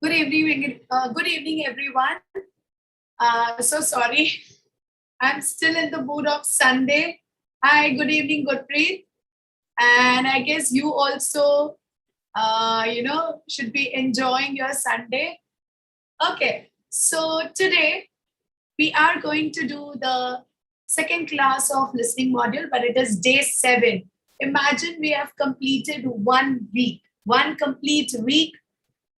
Good evening, everyone. So sorry, I'm still in the mood of Sunday. Hi, good evening, Gurpreet. And I guess you also, should be enjoying your Sunday. Okay, so today we are going to do the second class of listening module, but it is day 7. Imagine we have completed 1 week, one complete week,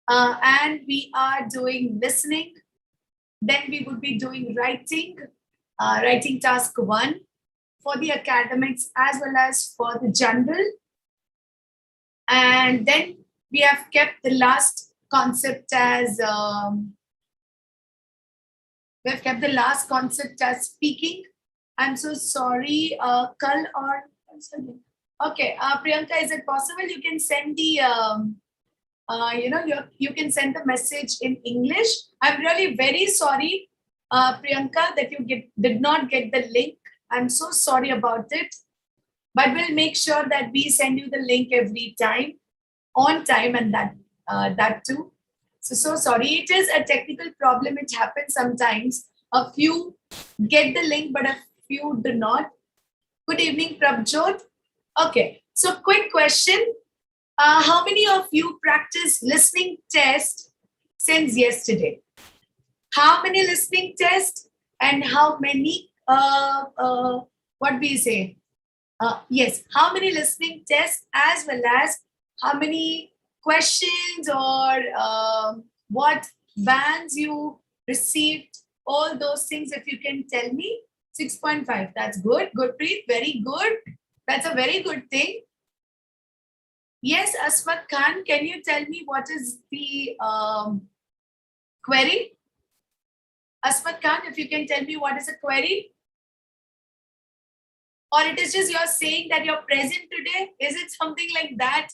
and we are doing listening. Then we would be doing writing, writing task 1 for the academics as well as for the general. And then we have kept the last concept as speaking. I'm so sorry, Kal or okay, Priyanka, is it possible you can send the you can send the message in English? I'm really very sorry, Priyanka, that you did not get the link. I'm so sorry about it, but we'll make sure that we send you the link every time, on time, and that too. So sorry. It is a technical problem. It happens sometimes. A few get the link, but a few do not. Good evening, Prabjot. Okay, so quick question. How many of you practiced listening test since yesterday? How many listening tests and how many, what we say? Yes, how many listening tests as well as how many questions or what bands you received, all those things, if you can tell me. 6.5, that's good. Gurpreet, very good. That's a very good thing. Yes, Asmat Khan, can you tell me what is the query? Asmat Khan, if you can tell me what is the query? Or it is just you're saying that you're present today? Is it something like that?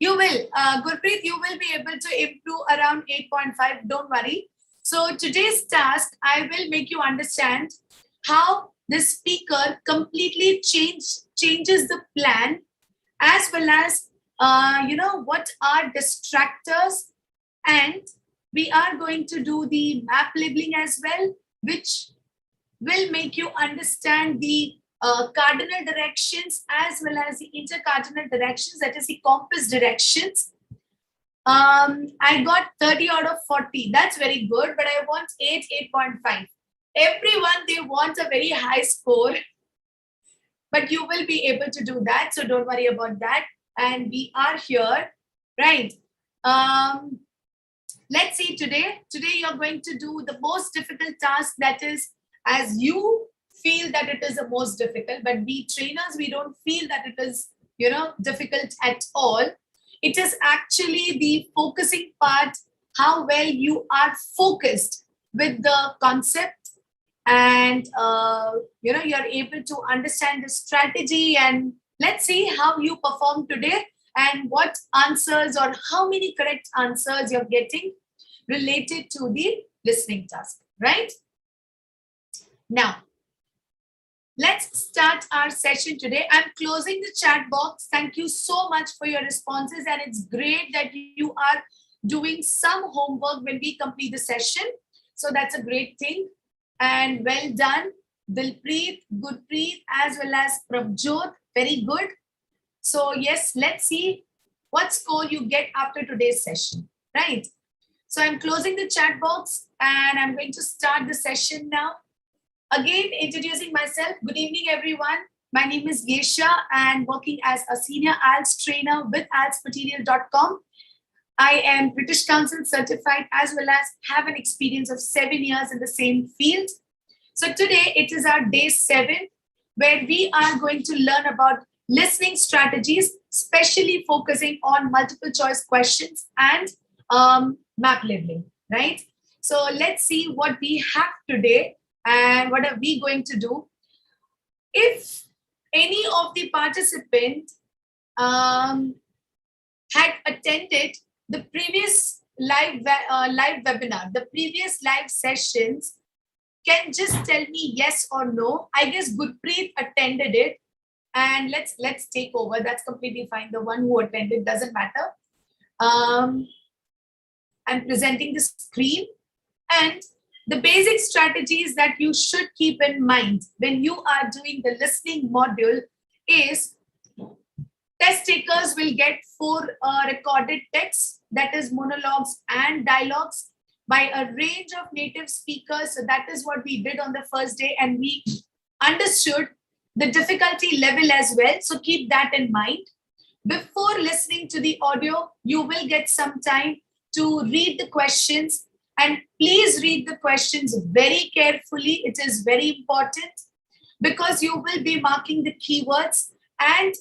You will, Gurpreet, you will be able to improve around 8.5. Don't worry. So today's task, I will make you understand how the speaker completely changes the plan, as well as what are distractors, and we are going to do the map labeling as well, which will make you understand the cardinal directions as well as the intercardinal directions, that is the compass directions. I got 30 out of 40. That's very good, but I want 8.5. Everyone, they want a very high score, but you will be able to do that. So don't worry about that. And we are here, right? Let's see today. Today you're going to do the most difficult task, that is, as you feel that it is the most difficult, but we trainers, we don't feel that it is, difficult at all. It is actually the focusing part, how well you are focused with the concept, and you're able to understand the strategy. And let's see how you perform today and what answers or how many correct answers you're getting related to the listening task, right? Now, let's start our session today. I'm closing the chat box. Thank you so much for your responses, and it's great that you are doing some homework when we complete the session. So that's a great thing. And well done, Dilpreet, Gurpreet, as well as Prabjot. Very good. So yes, let's see what score you get after today's session, right? So I'm closing the chat box and I'm going to start the session now. Again, introducing myself. Good evening, everyone. My name is Gesha and working as a senior IELTS trainer with IELTSMaterial.com. I am British Council certified as well as have an experience of 7 years in the same field. So today it is our day 7, where we are going to learn about listening strategies, especially focusing on multiple choice questions and map labeling, right? So let's see what we have today and what are we going to do. If any of the participants had attended the previous live webinar, the previous live sessions, can just tell me yes or no. I guess Gurpreet attended it. and let's take over. That's completely fine. The one who attended, doesn't matter. I'm presenting the screen, and the basic strategies that you should keep in mind when you are doing the listening module is test takers will get 4 recorded texts, that is monologues and dialogues by a range of native speakers. So that is what we did on the first day, and we understood the difficulty level as well. So keep that in mind. Before listening to the audio, you will get some time to read the questions, and please read the questions very carefully. It is very important because you will be marking the keywords, and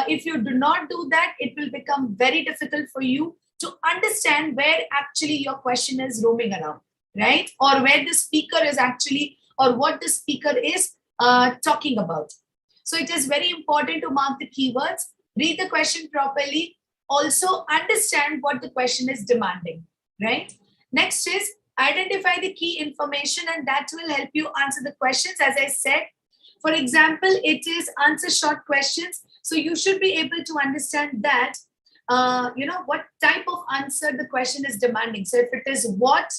if you do not do that, it will become very difficult for you to understand where actually your question is roaming around, right? Or where the speaker is actually, or what the speaker is talking about. So it is very important to mark the keywords, read the question properly, also understand what the question is demanding, right? Next is identify the key information, and that will help you answer the questions. As I said, for example, it is answer short questions. So you should be able to understand that, what type of answer the question is demanding. So if it is what,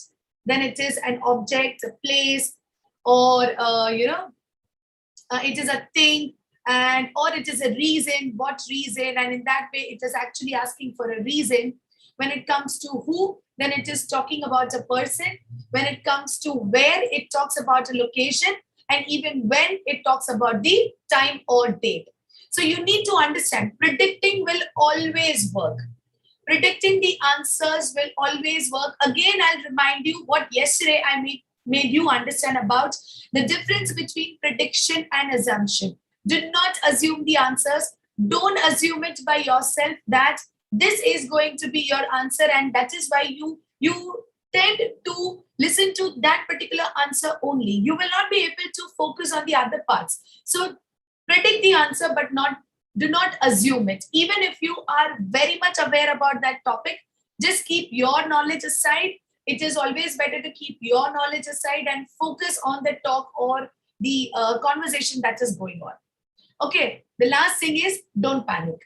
then it is an object, a place, or, it is a thing, and or it is a reason, what reason, and in that way it is actually asking for a reason. When it comes to who, then it is talking about a person. When it comes to where, it talks about a location, and even when, it talks about the time or date. So you need to understand, predicting will always work. Predicting the answers will always work. Again, I'll remind you what yesterday I made you understand about the difference between prediction and assumption. Do not assume the answers. Don't assume it by yourself that this is going to be your answer, and that is why you tend to listen to that particular answer only. You will not be able to focus on the other parts. So predict the answer, but do not assume it. Even if you are very much aware about that topic, just keep your knowledge aside. It is always better to keep your knowledge aside and focus on the talk or the conversation that is going on. Okay, the last thing is don't panic.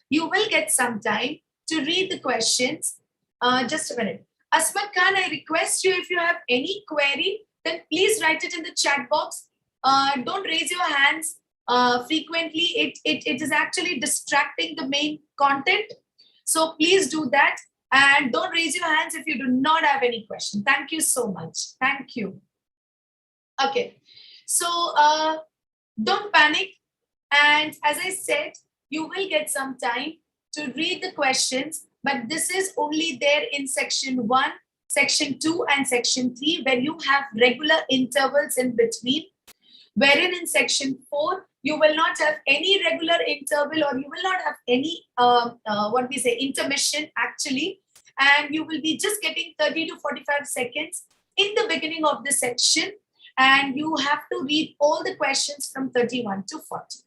You will get some time to read the questions. Just a minute. Asmat Khan, I request you, if you have any query, then please write it in the chat box. Don't raise your hands frequently. It is actually distracting the main content. So please do that. And don't raise your hands if you do not have any question. Thank you so much. Thank you. Okay. So don't panic. And as I said, you will get some time to read the questions, but this is only there in section 1, section 2, and section 3, where you have regular intervals in between. Wherein in section 4, you will not have any regular interval, or you will not have any, intermission actually. And you will be just getting 30 to 45 seconds in the beginning of the section. And you have to read all the questions from 31 to 40.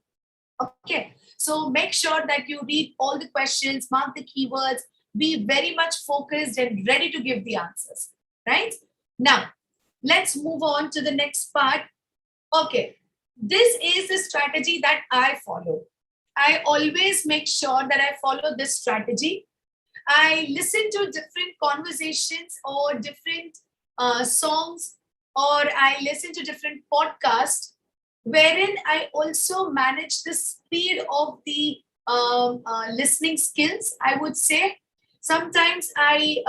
Okay, so make sure that you read all the questions, mark the keywords, be very much focused and ready to give the answers, right? Now, let's move on to the next part. Okay, this is the strategy that I follow. I always make sure that I follow this strategy. I listen to different conversations or different songs, or I listen to different podcasts, wherein I also manage the speed of the listening skills, I would say. Sometimes I,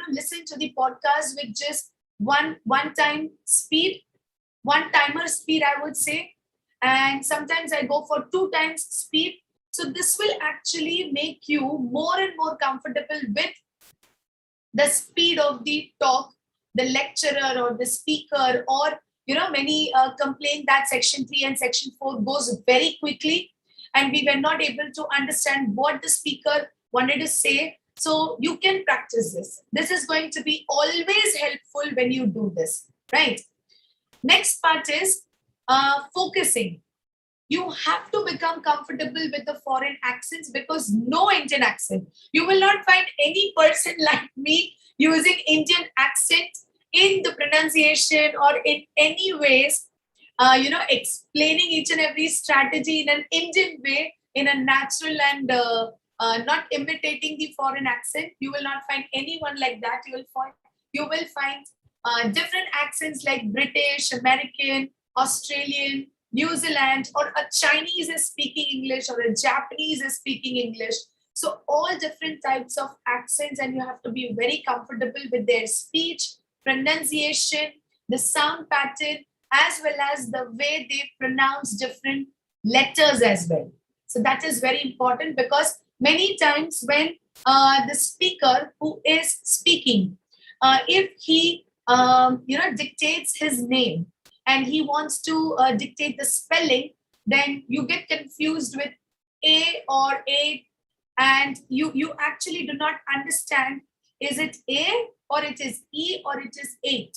listen to the podcast with just one timer speed, I would say. And sometimes I go for 2 times speed. So this will actually make you more and more comfortable with the speed of the talk, the lecturer or the speaker, or many complain that section 3 and section 4 goes very quickly, and we were not able to understand what the speaker wanted to say. So you can practice this. This is going to be always helpful when you do this, right? Next part is focusing. You have to become comfortable with the foreign accents, because no Indian accent. You will not find any person like me using Indian accent in the pronunciation or in any ways. explaining each and every strategy in an Indian way, in a natural and not imitating the foreign accent. You will not find anyone like that. You will find different accents like British, American, Australian, New Zealand, or a Chinese is speaking English, or a Japanese is speaking English. So all different types of accents, and you have to be very comfortable with their speech, pronunciation, the sound pattern, as well as the way they pronounce different letters as well. So that is very important, because many times when the speaker who is speaking, if he dictates his name and he wants to dictate the spelling, then you get confused with A or A, and you actually do not understand, is it A or it is E or it is 8.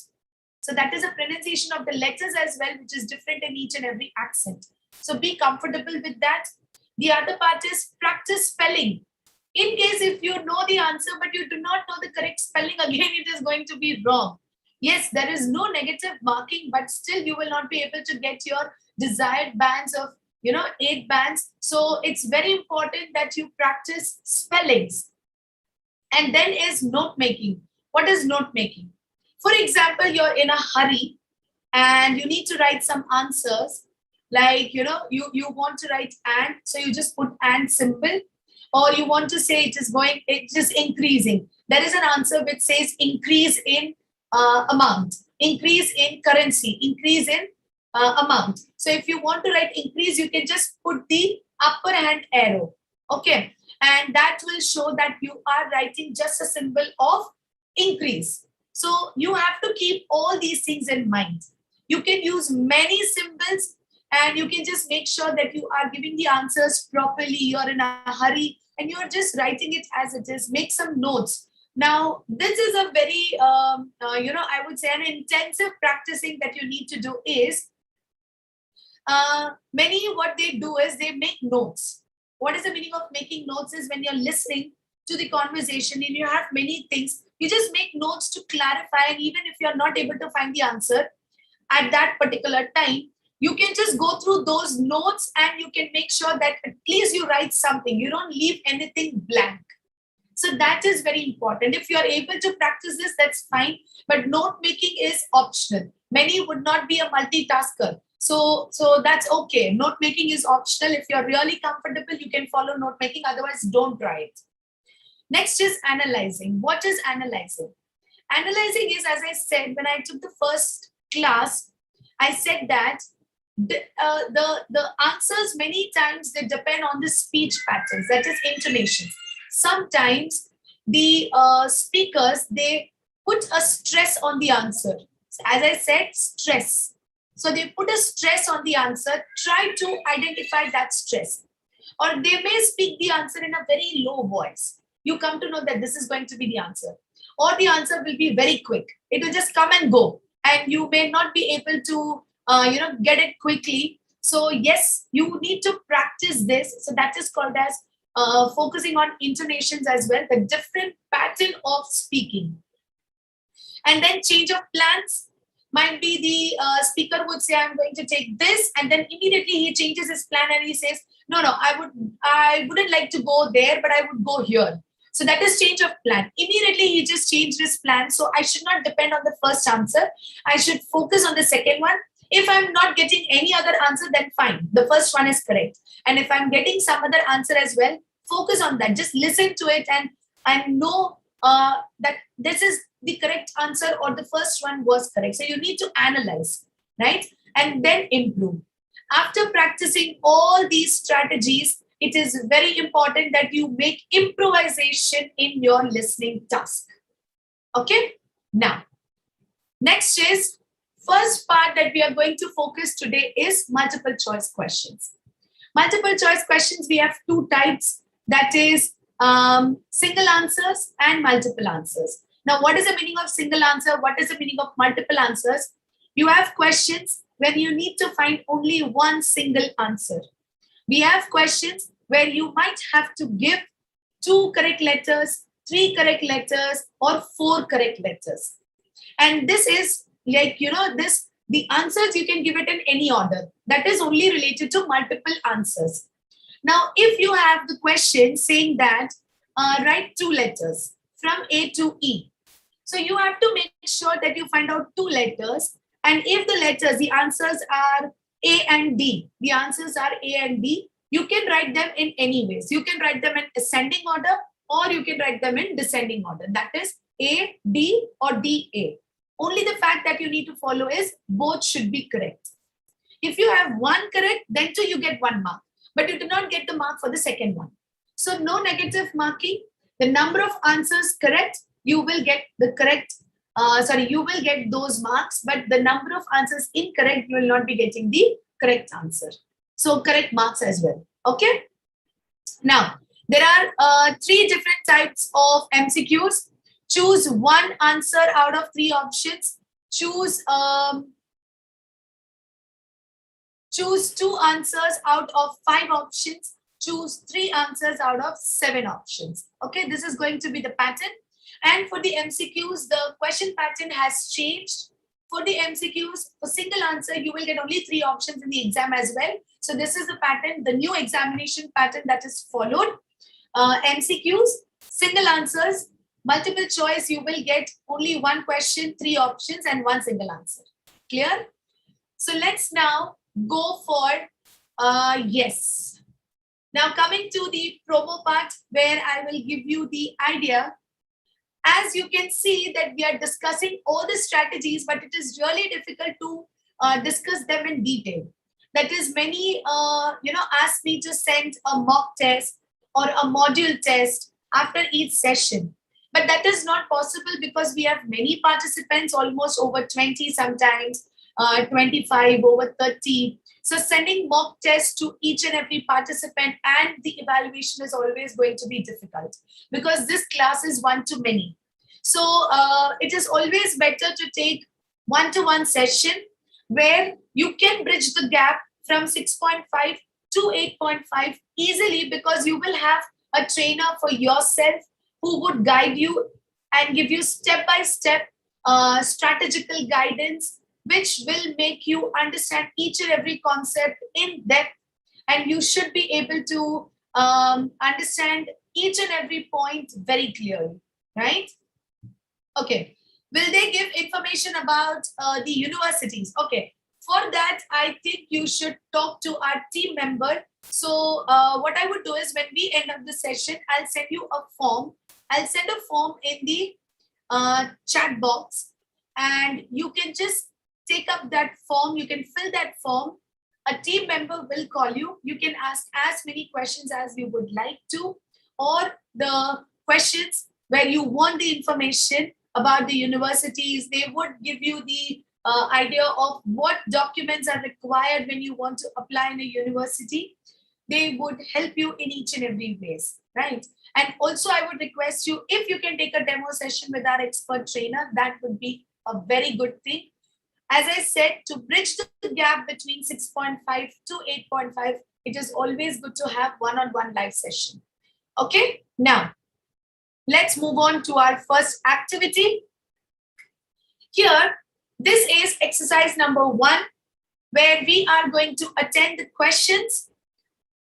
So that is a pronunciation of the letters as well, which is different in each and every accent. So be comfortable with that. The other part is practice spelling. In case if you know the answer, but you do not know the correct spelling, again, it is going to be wrong. Yes, there is no negative marking, but still you will not be able to get your desired bands of 8 bands. So it's very important that you practice spellings. And then is note making. What is note making? For example, you're in a hurry and you need to write some answers, like you want to write and, so you just put and symbol, or you want to say it's just increasing. There is an answer which says increase in amount, increase in currency, increase in amount. So if you want to write increase, you can just put the upper hand arrow, okay, and that will show that you are writing just a symbol of increase. So you have to keep all these things in mind. You can use many symbols, and you can just make sure that you are giving the answers properly. You're in a hurry and you're just writing it as it is. Make some notes. Now, this is a very, I would say an intensive practicing that you need to do is, many what they do is they make notes. What is the meaning of making notes is when you're listening to the conversation and you have many things, you just make notes to clarify. And even if you're not able to find the answer at that particular time, you can just go through those notes and you can make sure that at least you write something. You don't leave anything blank. So that is very important. If you're able to practice this, that's fine. But note making is optional. Many would not be a multitasker. So that's okay. Note making is optional. If you're really comfortable, you can follow note making. Otherwise, don't try it. Next is analyzing. What is analyzing? Analyzing is, as I said, when I took the first class, I said that the answers many times they depend on the speech patterns, that is intonations. Sometimes the speakers, they put a stress on the answer. As I said, stress. So they put a stress on the answer. Try to identify that stress. Or they may speak the answer in a very low voice. You come to know that this is going to be the answer. Or the answer will be very quick. It will just come and go. And you may not be able to get it quickly. So yes, you need to practice this. So that is called as focusing on intonations as well, the different pattern of speaking. And then change of plans. Might be the speaker would say, I'm going to take this, and then immediately he changes his plan and he says, no, I wouldn't like to go there, but I would go here. So that is change of plan. Immediately he just changed his plan. So I should not depend on the first answer. I should focus on the second one. If I'm not getting any other answer, then fine. The first one is correct. And if I'm getting some other answer as well, focus on that. Just listen to it and know that this is the correct answer or the first one was correct. So you need to analyze, right? And then improve. After practicing all these strategies, it is very important that you make improvisation in your listening task. Okay? Now, next is first part that we are going to focus today is multiple choice questions. Multiple choice questions, we have two types. That is single answers and multiple answers. Now, what is the meaning of single answer? What is the meaning of multiple answers? You have questions when you need to find only one single answer. We have questions where you might have to give 2 correct letters, 3 correct letters, or 4 correct letters. And this is like, this The answers you can give it in any order. That is only related to multiple answers. Now, if you have the question saying that write 2 letters from A to E. So you have to make sure that you find out 2 letters. And if the letters, the answers are A and D, the answers are A and D, you can write them in any ways. You can write them in ascending order or you can write them in descending order. That is A, D or D, A. Only the fact that you need to follow is both should be correct. If you have one correct, then too you get 1 mark. But you do not get the mark for the second one. So no negative marking. The number of answers correct, you will get the correct, you will get those marks, but the number of answers incorrect, you will not be getting the correct answer. So correct marks as well. Okay. Now, there are 3 different types of MCQs. Choose 1 answer out of 3 options. Choose 2 answers out of 5 options. Choose 3 answers out of 7 options. Okay, this is going to be the pattern. And for the MCQs, the question pattern has changed. For the MCQs, for single answer, you will get only 3 options in the exam as well. So this is the pattern, the new examination pattern that is followed. MCQs, single answers, multiple choice, you will get only 1 question, 3 options and 1 single answer. Clear? So let's now go for yes. Now coming to the promo part where I will give you the idea. As you can see that we are discussing all the strategies, but it is really difficult to discuss them in detail. That is, many ask me to send a mock test or a module test after each session. But that is not possible because we have many participants, almost over 20 sometimes, 25, over 30. So sending mock tests to each and every participant and the evaluation is always going to be difficult because this class is 1 to many. So it is always better to take 1-to-1 session where you can bridge the gap from 6.5 to 8.5 easily because you will have a trainer for yourself who would guide you and give you step-by-step strategical guidance, which will make you understand each and every concept in depth, and you should be able to understand each and every point very clearly, right? Okay. Will they give information about the universities? Okay. For that, I think you should talk to our team member. So what I would do is when we end up the session, I'll send you a form. I'll send a form in the chat box and you can just take up that form. You can fill that form. A team member will call you. You can ask as many questions as you would like to, or the questions where you want the information about the universities. They would give you the idea of what documents are required when you want to apply in a university. They would help you in each and every ways, right? And also I would request you, if you can take a demo session with our expert trainer, that would be a very good thing. As I said, to bridge the gap between 6.5 to 8.5, it is always good to have one-on-one live session. Okay, now let's move on to our first activity. Here, this is exercise number 1, where we are going to attend the questions.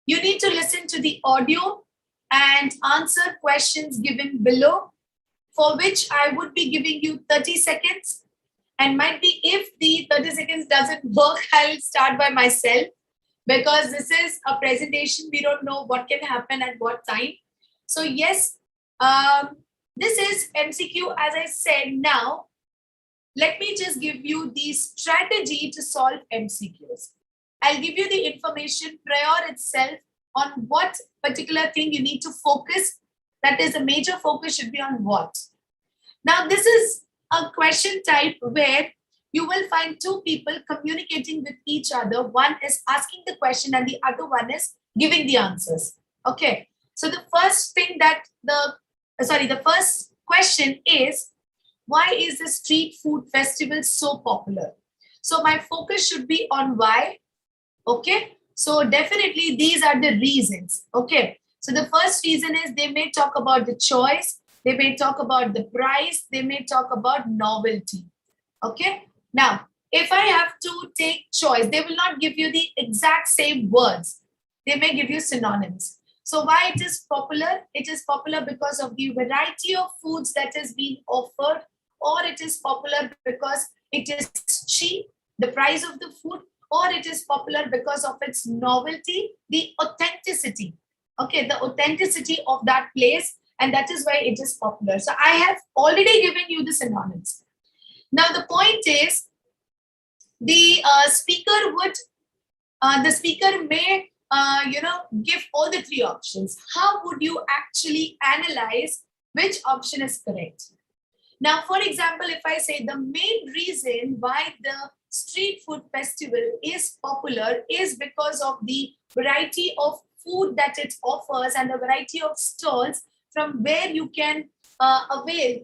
You need to listen to the audio and answer questions given below, for which I would be giving you 30 seconds. And might be if the 30 seconds doesn't work, I'll start by myself because this is a presentation. We don't know what can happen at what time. So yes, this is MCQ, as I said. Now, let me just give you the strategy to solve MCQs. I'll give you the information prior itself on what particular thing you need to focus. That is, a major focus should be on what. Now, this is a question type where you will find 2 people communicating with each other. One is asking the question and the other one is giving the answers. Okay. So the first thing that the first question is, why is the street food festival so popular? So my focus should be on why. Okay. So definitely these are the reasons. Okay. So the first reason is they may talk about the choice. They may talk about the price. They may talk about novelty. Okay. Now, if I have to take choice, they will not give you the exact same words. They may give you synonyms. So why it is popular? It is popular because of the variety of foods that is being offered, or it is popular because it is cheap, the price of the food, or it is popular because of its novelty, the authenticity. Okay, the authenticity of that place, and that is why it is popular. So I have already given you the synonyms. Now the point is, the speaker may give all the three options. How would you actually analyze which option is correct? Now, for example, if I say the main reason why the street food festival is popular is because of the variety of food that it offers and the variety of stalls from where you can avail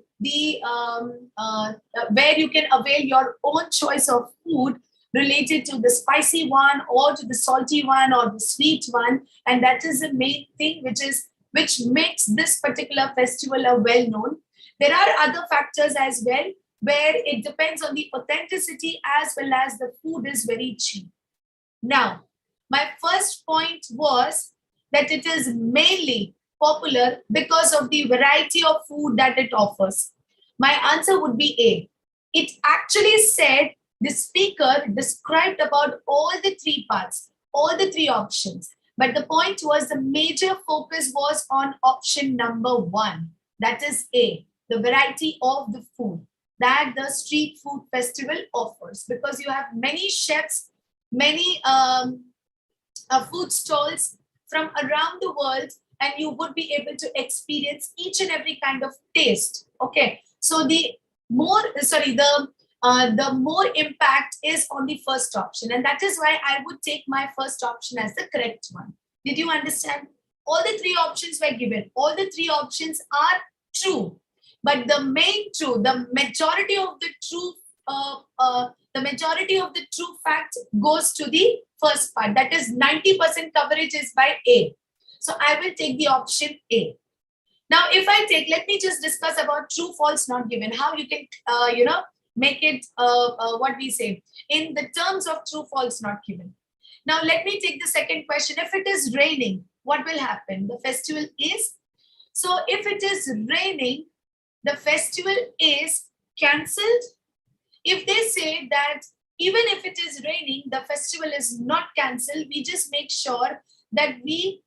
your own choice of food related to the spicy one or to the salty one or the sweet one, and that is the main thing which makes this particular festival a well known. There are other factors as well, where it depends on the authenticity as well as the food is very cheap. Now, my first point was that it is mainly popular because of the variety of food that it offers. My answer would be A. It actually said, the speaker described about all the three parts, all the three options. But the point was, the major focus was on option number 1. That is A, the variety of the food that the street food festival offers. Because you have many chefs, many food stalls from around the world, and you would be able to experience each and every kind of taste. Okay, so the more impact is on the first option, and that is why I would take my first option as the correct one. Did you understand? All the three options were given. All the three options are true, but the majority of the true fact goes to the first part. That is 90% coverage is by A. So I will take the option A. Now, if I take, let me just discuss about true, false, not given. How you can, make it what we say in the terms of true, false, not given. Now, let me take the second question. If it is raining, what will happen? The festival is. So if it is raining, the festival is cancelled. If they say that even if it is raining, the festival is not cancelled, we just make sure that we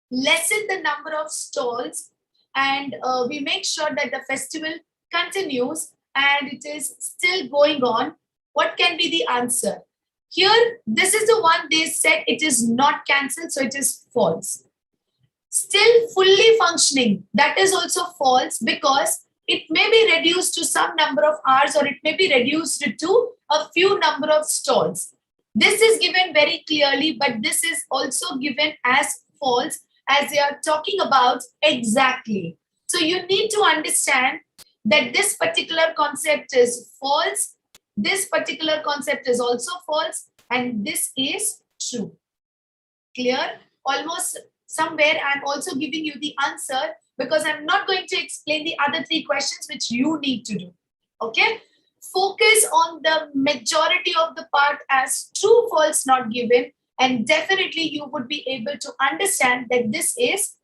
lessen the number of stalls, and we make sure that the festival continues and it is still going on. What can be the answer? Here, this is the one they said it is not cancelled, so it is false. Still fully functioning, that is also false, because it may be reduced to some number of hours, or it may be reduced to a few number of stalls. This is given very clearly, but this is also given as false, as they are talking about exactly. So you need to understand that this particular concept is false, this particular concept is also false, and this is true. Clear? Almost somewhere I'm also giving you the answer, because I'm not going to explain the other three questions which you need to do. Okay? Focus on the majority of the part as true, false, not given, and definitely you would be able to understand that this is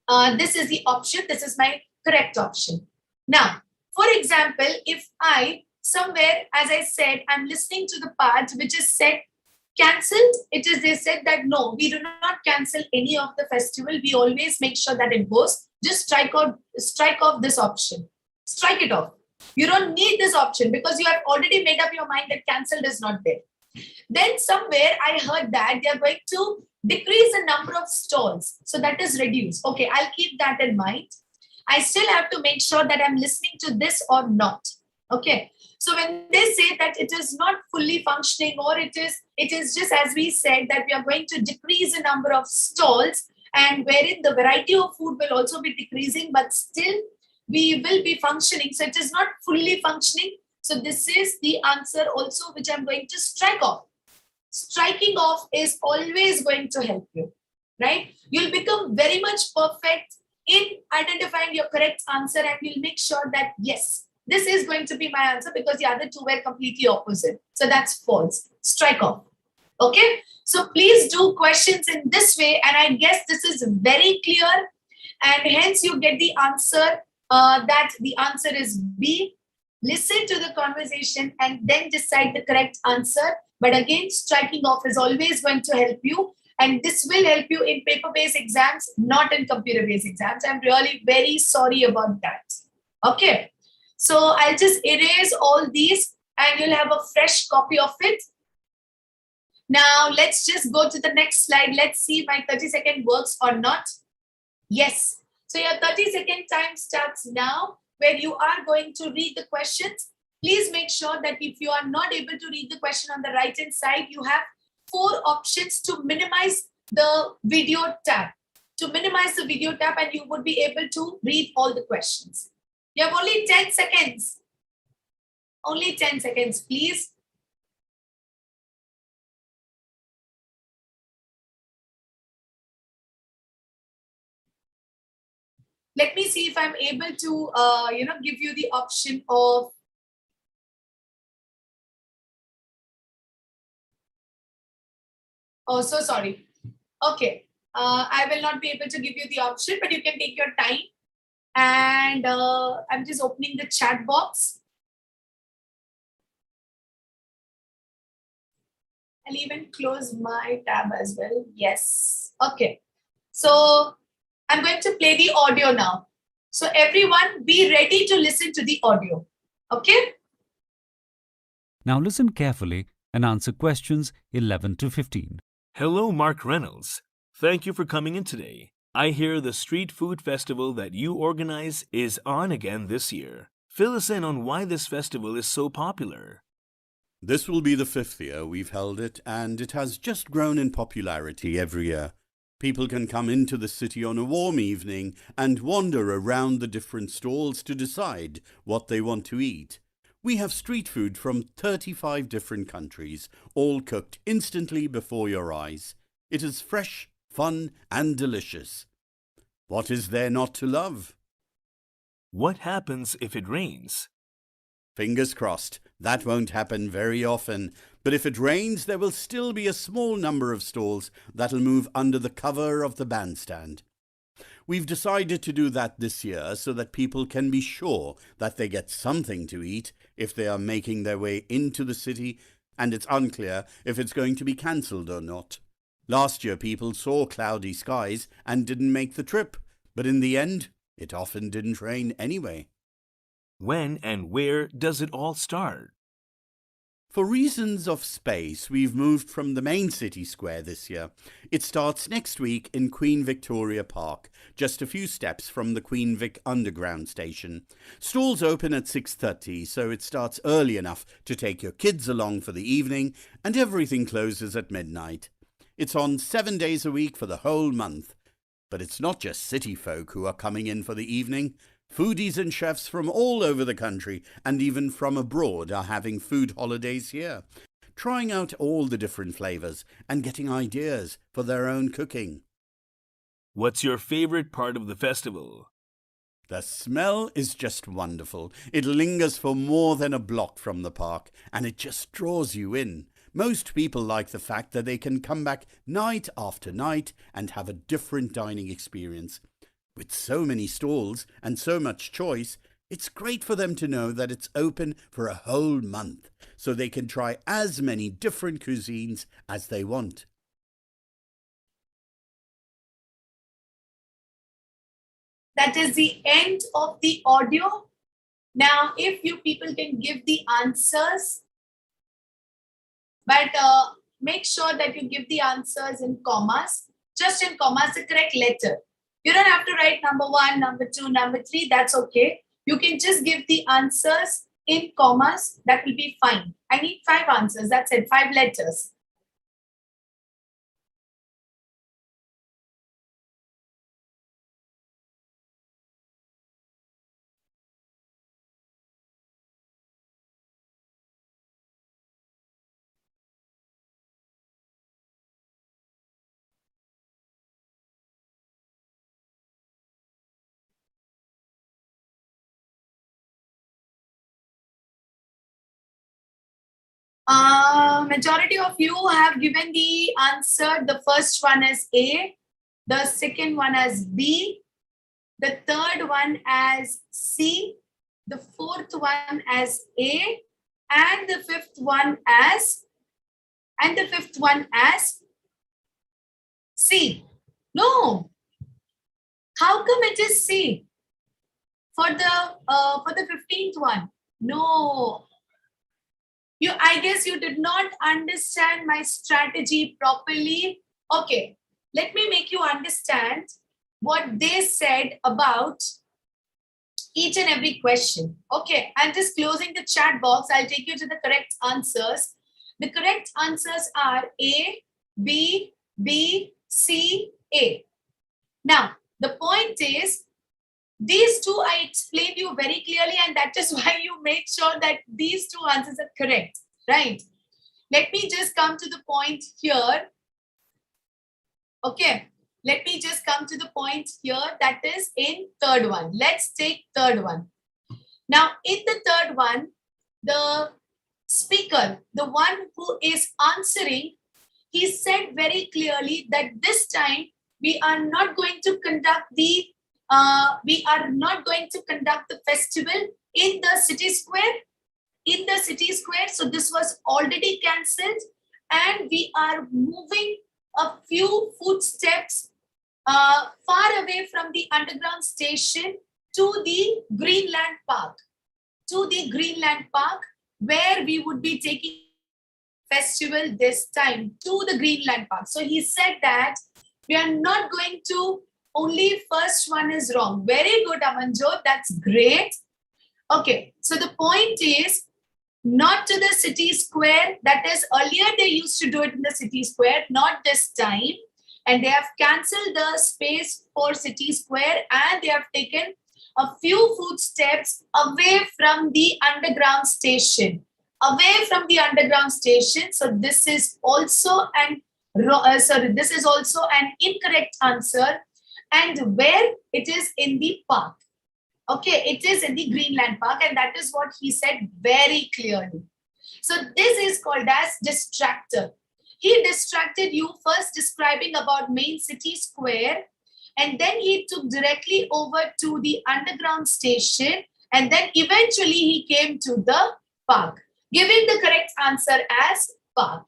the option. This is my correct option. Now, for example, if I somewhere, as I said, I'm listening to the part which is said cancelled, they said that no, we do not cancel any of the festival. We always make sure that it goes. Just strike off this option. Strike it off. You don't need this option because you have already made up your mind that cancelled is not there. Then somewhere I heard that they are going to decrease the number of stalls. So that is reduced. Okay, I'll keep that in mind. I still have to make sure that I'm listening to this or not. Okay. So when they say that it is not fully functioning, or it is just as we said that we are going to decrease the number of stalls, and wherein the variety of food will also be decreasing, but still we will be functioning. So it is not fully functioning. So this is the answer also which I'm going to strike off. Striking off is always going to help you, right? You'll become very much perfect in identifying your correct answer, and you'll make sure that yes, This is going to be my answer because the other two were completely opposite. So that's false. Strike off. Okay. So please do questions in this way. And I guess this is very clear. And hence you get the answer that the answer is B. Listen to the conversation and then decide the correct answer. But again, striking off is always going to help you. And this will help you in paper-based exams, not in computer-based exams. I'm really very sorry about that. Okay. So I'll just erase all these and you'll have a fresh copy of it. Now let's just go to the next slide. Let's see if my 30-second works or not. Yes. So your 30-second time starts now, where you are going to read the questions. Please make sure that if you are not able to read the question on the right-hand side, you have 4 options to minimize the video tab. To minimize the video tab, and you would be able to read all the questions. You have only 10 seconds. Only 10 seconds, please. Let me see if I'm able to, give you the option of. Oh, so sorry. Okay. I will not be able to give you the option, but you can take your time. And I'm just opening the chat box. I'll even close my tab as well. Yes. Okay. So I'm going to play the audio now. So everyone be ready to listen to the audio. Okay? Now listen carefully and answer questions 11 to 15. Hello, Mark Reynolds. Thank you for coming in today. I hear the street food festival that you organize is on again this year. Fill us in on why this festival is so popular. This will be the 5th year we've held it, and it has just grown in popularity every year. People can come into the city on a warm evening and wander around the different stalls to decide what they want to eat. We have street food from 35 different countries, all cooked instantly before your eyes. It is fresh, fun, and delicious. What is there not to love? What happens if it rains? Fingers crossed, that won't happen very often, but if it rains, there will still be a small number of stalls that'll move under the cover of the bandstand. We've decided to do that this year so that people can be sure that they get something to eat if they are making their way into the city, and it's unclear if it's going to be cancelled or not. Last year, people saw cloudy skies and didn't make the trip, but in the end, it often didn't rain anyway. When and where does it all start? For reasons of space, we've moved from the main city square this year. It starts next week in Queen Victoria Park, just a few steps from the Queen Vic Underground station. Stalls open at 6:30, so it starts early enough to take your kids along for the evening, and everything closes at midnight. It's on 7 days a week for the whole month. But it's not just city folk who are coming in for the evening. Foodies and chefs from all over the country and even from abroad are having food holidays here, trying out all the different flavors and getting ideas for their own cooking. What's your favorite part of the festival? The smell is just wonderful. It lingers for more than a block from the park, and it just draws you in. Most people like the fact that they can come back night after night and have a different dining experience. With so many stalls and so much choice, it's great for them to know that it's open for a whole month, so they can try as many different cuisines as they want. That is the end of the audio. Now, if you people can give the answers, but make sure that you give the answers in commas, just in commas, the correct letter. You don't have to write number 1, number 2, number 3. That's okay. You can just give the answers in commas. That will be fine. I need 5 answers. That's it. 5 letters. Majority of you have given the answer. The first one as A, the second one as B, the third one as C, the fourth one as A, and the fifth one as C. No. How come it is C for the 15th one? No. I guess you did not understand my strategy properly. Okay, let me make you understand what they said about each and every question. Okay, I'm just closing the chat box. I'll take you to the correct answers. The correct answers are A, B, B, C, A. Now, the point is, these two I explained you very clearly, and that is why you make sure that these two answers are correct, right? Let me just come to the point here. Okay, let me just come to the point here, that is in third one. Let's take third one. Now, in the third one, the speaker, the one who is answering, he said very clearly that this time we are not going to conduct the festival in the city square. So this was already cancelled, and we are moving a few footsteps far away from the underground station to the Greenland Park. Where we would be taking festival this time, to the Greenland Park. So he said that we are not going to, only first one is wrong. Very good, Amanjot, that's great. Okay, so the point is not to the city square. That is, earlier they used to do it in the city square, not this time. And they have cancelled the space for city square, and they have taken a few footsteps away from the underground station. So this is also an incorrect answer. And where it is in the park. Okay, it is in the Greenland Park, and that is what he said very clearly. So this is called as distractor. He distracted you first describing about main city square, and then he took directly over to the underground station, and then eventually he came to the park, giving the correct answer as park.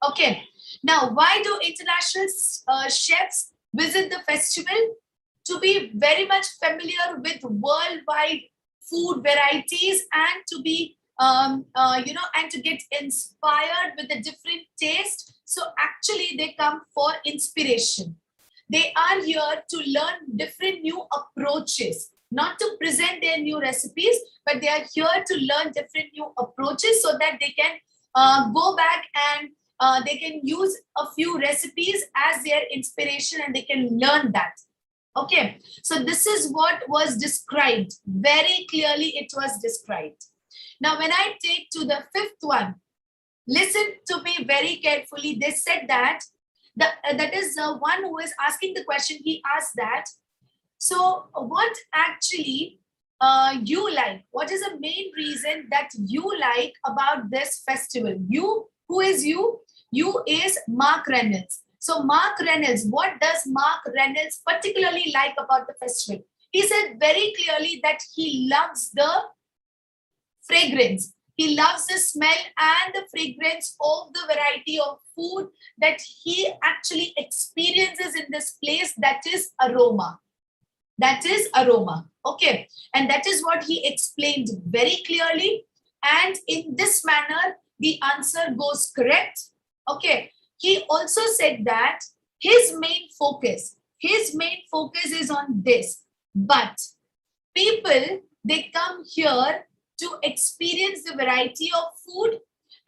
Okay, now why do international chefs visit the festival? To be very much familiar with worldwide food varieties, and to be and to get inspired with a different taste. So actually they come for inspiration. They are here to learn different new approaches, not to present their new recipes, but they are here to learn different new approaches so that they can go back and they can use a few recipes as their inspiration, and they can learn that. Okay, so this is what was described. Very clearly it was described. Now, when I take to the fifth one, listen to me very carefully. They said that, that is the one who is asking the question, he asked that, so what actually you like? What is the main reason that you like about this festival? You, who is you? You is Mark Reynolds. So Mark Reynolds, what does Mark Reynolds particularly like about the festival? He said very clearly that he loves the fragrance. He loves the smell and the fragrance of the variety of food that he actually experiences in this place, that is aroma. That is aroma. Okay. And that is what he explained very clearly. And in this manner, the answer goes correct. Okay. He also said that his main focus is on this. But people, they come here to experience the variety of food,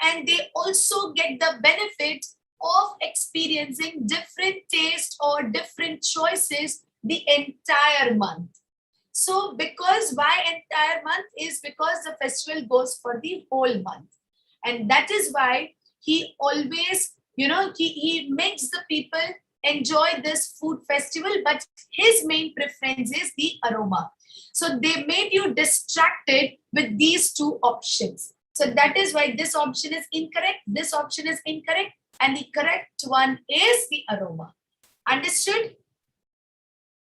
and they also get the benefit of experiencing different taste or different choices the entire month. So because why entire month is because the festival goes for the whole month. And that is why he always, he makes the people enjoy this food festival, but his main preference is the aroma. So they made you distracted with these two options. So that is why this option is incorrect, this option is incorrect, and the correct one is the aroma. Understood?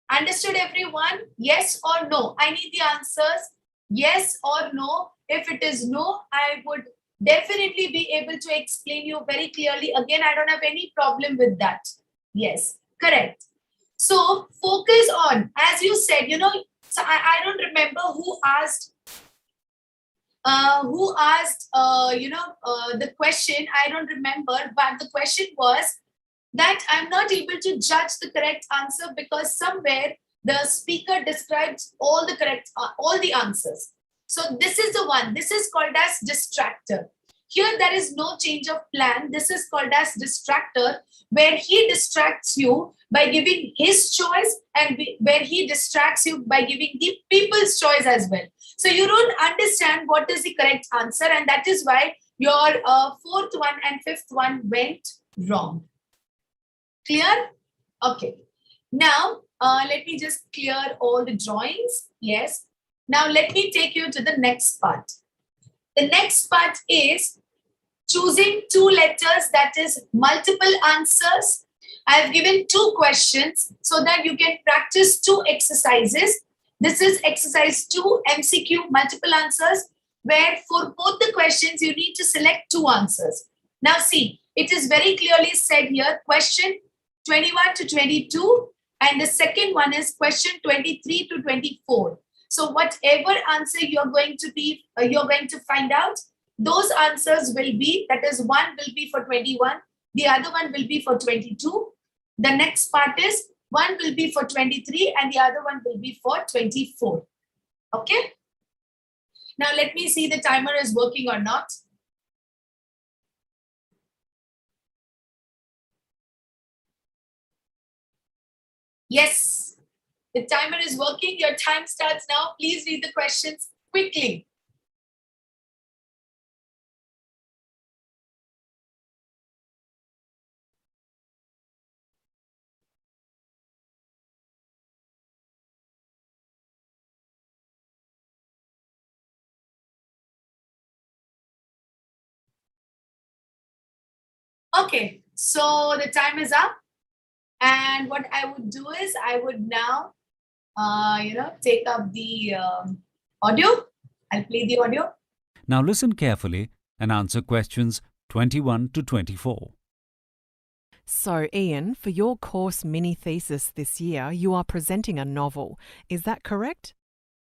Understood, everyone? Yes or no? I need the answers. Yes or no? If it is no, I would definitely be able to explain you very clearly. Again, I don't have any problem with that. Yes, correct. So focus on, as you said, so I don't remember who asked the question. I don't remember, but the question was that I'm not able to judge the correct answer because somewhere the speaker describes all the answers. So this is the one. This is called as distractor. Here there is no change of plan. This is called as distractor, where he distracts you by giving his choice and where he distracts you by giving the people's choice as well. So you don't understand what is the correct answer, and that is why your fourth one and fifth one went wrong. Clear? Okay. Now, let me just clear all the drawings. Yes. Now, let me take you to the next part. The next part is choosing two letters, that is multiple answers. I have given two questions so that you can practice two exercises. This is exercise 2, MCQ, multiple answers, where for both the questions, you need to select two answers. Now, see, it is very clearly said here, question 21 to 22, and the second one is question 23 to 24. So whatever answer you're going to find out, those answers will be, that is, one will be for 21, the other one will be for 22. The next part is one will be for 23 and the other one will be for 24. Okay. Now let me see the timer is working or not. Yes, the timer is working. Your time starts now. Please read the questions quickly. Okay, so the time is up. And what I would do is I would now, take up the audio. I'll play the audio. Now listen carefully and answer questions 21 to 24. So, Ian, for your course mini thesis this year, you are presenting a novel. Is that correct?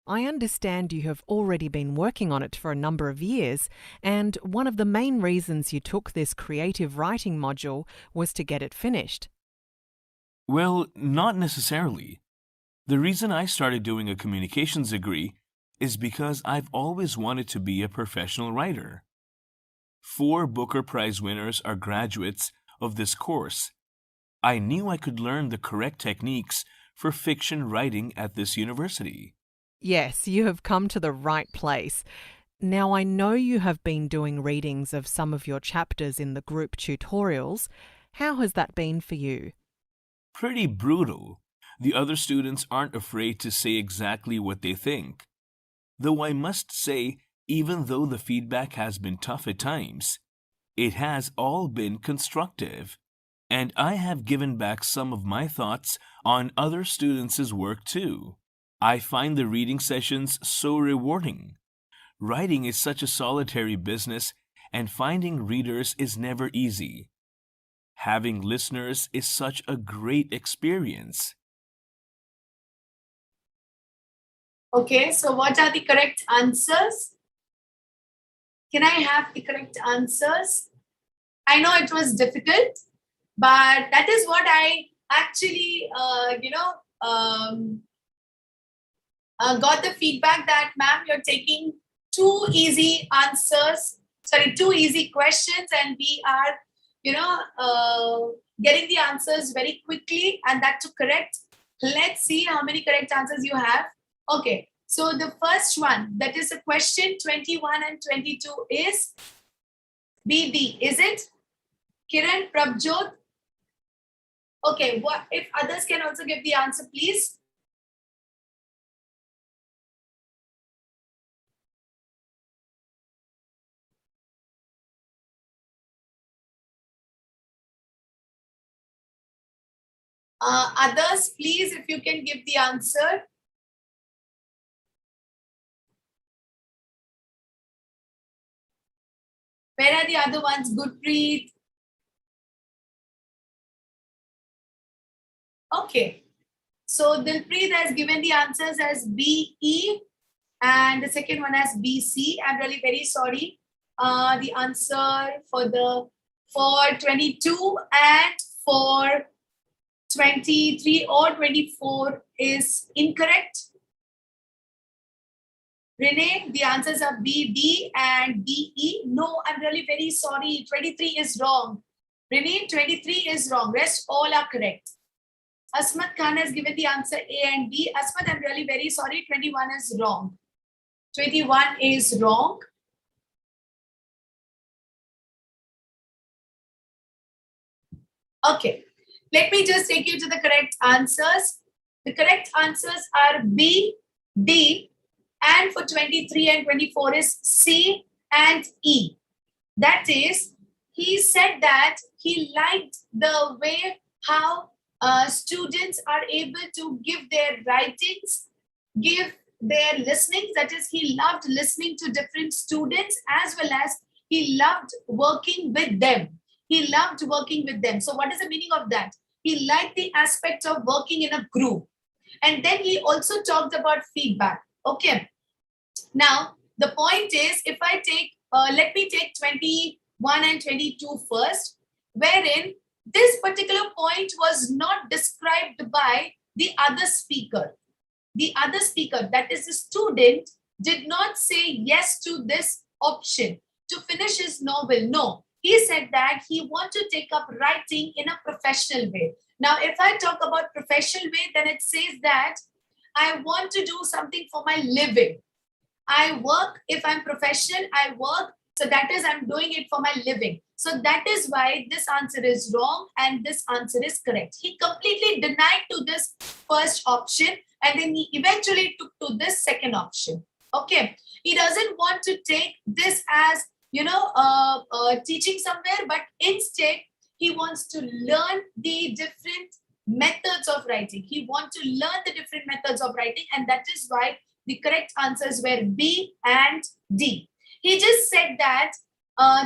I understand you have already been working on it for a number of years, and one of the main reasons you took this creative writing module was to get it finished. Well, not necessarily. The reason I started doing a communications degree is because I've always wanted to be a professional writer. 4 Booker Prize winners are graduates of this course. I knew I could learn the correct techniques for fiction writing at this university. Yes, you have come to the right place. Now, I know you have been doing readings of some of your chapters in the group tutorials. How has that been for you? Pretty brutal. The other students aren't afraid to say exactly what they think. Though I must say, even though the feedback has been tough at times, it has all been constructive. And I have given back some of my thoughts on other students' work too. I find the reading sessions so rewarding. Writing is such a solitary business, and finding readers is never easy. Having listeners is such a great experience. Okay, so what are the correct answers? Can I have the correct answers? I know it was difficult, but that is what I actually, got the feedback that, ma'am, you're taking two easy questions, and we are, getting the answers very quickly, and that to correct. Let's see how many correct answers you have. Okay, so the first one, that is a question 21 and 22 is BD, is it? Kiran, Prabjot? Okay, what if others can also give the answer, please? Others, please, if you can give the answer. Where are the other ones? Gurpreet. Okay. So Dilpreet has given the answers as BE and the second one as BC. I'm really very sorry. The answer for 22 and for 23 or 24 is incorrect. Renee, the answers are B, D and DE. No, I'm really very sorry. 23 is wrong. Renee, 23 is wrong. Rest all are correct. Asmat Khan has given the answer A and B. Asmat, I'm really very sorry. 21 is wrong. 21 is wrong. Okay. Let me just take you to the correct answers. The correct answers are B, D, and for 23 and 24 is C and E. That is, he said that he liked the way how students are able to give their writings, give their listenings. That is, he loved listening to different students as well as he loved working with them. He loved working with them. So what is the meaning of that? He liked the aspect of working in a group. And then he also talked about feedback. Okay. Now, the point is, if I take, let me take 21 and 22 first, wherein this particular point was not described by the other speaker. The other speaker, that is the student, did not say yes to this option to finish his novel. No, he said that he wants to take up writing in a professional way. Now, if I talk about professional way, then it says that I want to do something for my living. I work, if I'm professional, I work. So that is, I'm doing it for my living. So that is why this answer is wrong and this answer is correct. He completely denied to this first option and then he eventually took to this second option. Okay. He doesn't want to take this as, teaching somewhere, but instead he wants to learn the different methods of writing. He wants to learn the different methods of writing, and that is why the correct answers were B and D. He just said that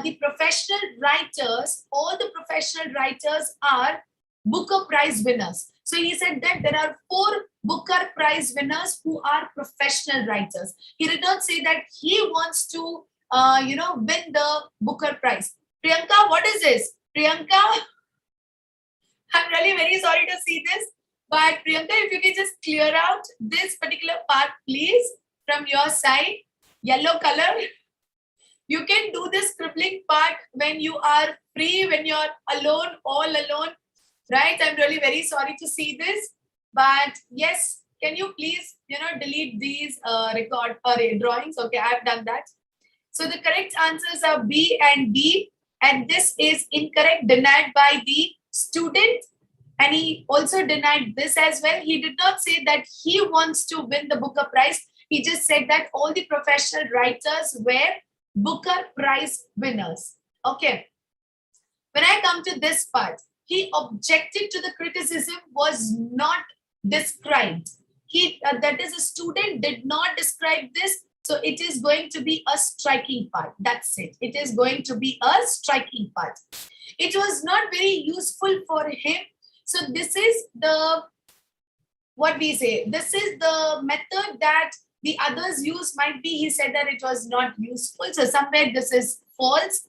the professional writers, all the professional writers are Booker Prize winners. So he said that there are 4 Booker Prize winners who are professional writers. He did not say that he wants to, win the Booker Prize. Priyanka, what is this? Priyanka, I'm really very sorry to see this. But Priyanka, if you can just clear out this particular part, please, from your side, yellow color. You can do this scribbling part when you are free, when you're alone, all alone, right? I'm really very sorry to see this. But yes, can you please, delete these drawings? Okay, I've done that. So the correct answers are B and D. And this is incorrect, denied by the student. And he also denied this as well. He did not say that he wants to win the Booker Prize. He just said that all the professional writers were Booker Prize winners. Okay. When I come to this part, he objected to the criticism was not described. That is, a student did not describe this. So it is going to be a striking part. That's it. It is going to be a striking part. It was not very useful for him. So this is the, what we say, this is the method that the others use. Might be he said that it was not useful. So somewhere this is false.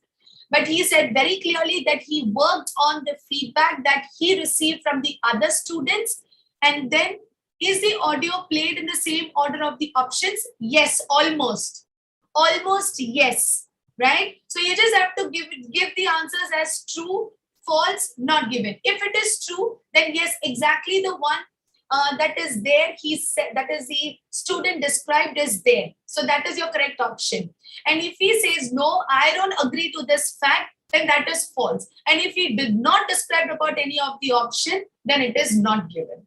But he said very clearly that he worked on the feedback that he received from the other students. And then, is the audio played in the same order of the options? Yes, almost. Almost yes, right? So you just have to give the answers as true, false, not given. If it is true, then yes, exactly the one that is there, he said, that is the student described is there. So that is your correct option. And if he says, no, I don't agree to this fact, then that is false. And if he did not describe about any of the option, then it is not given.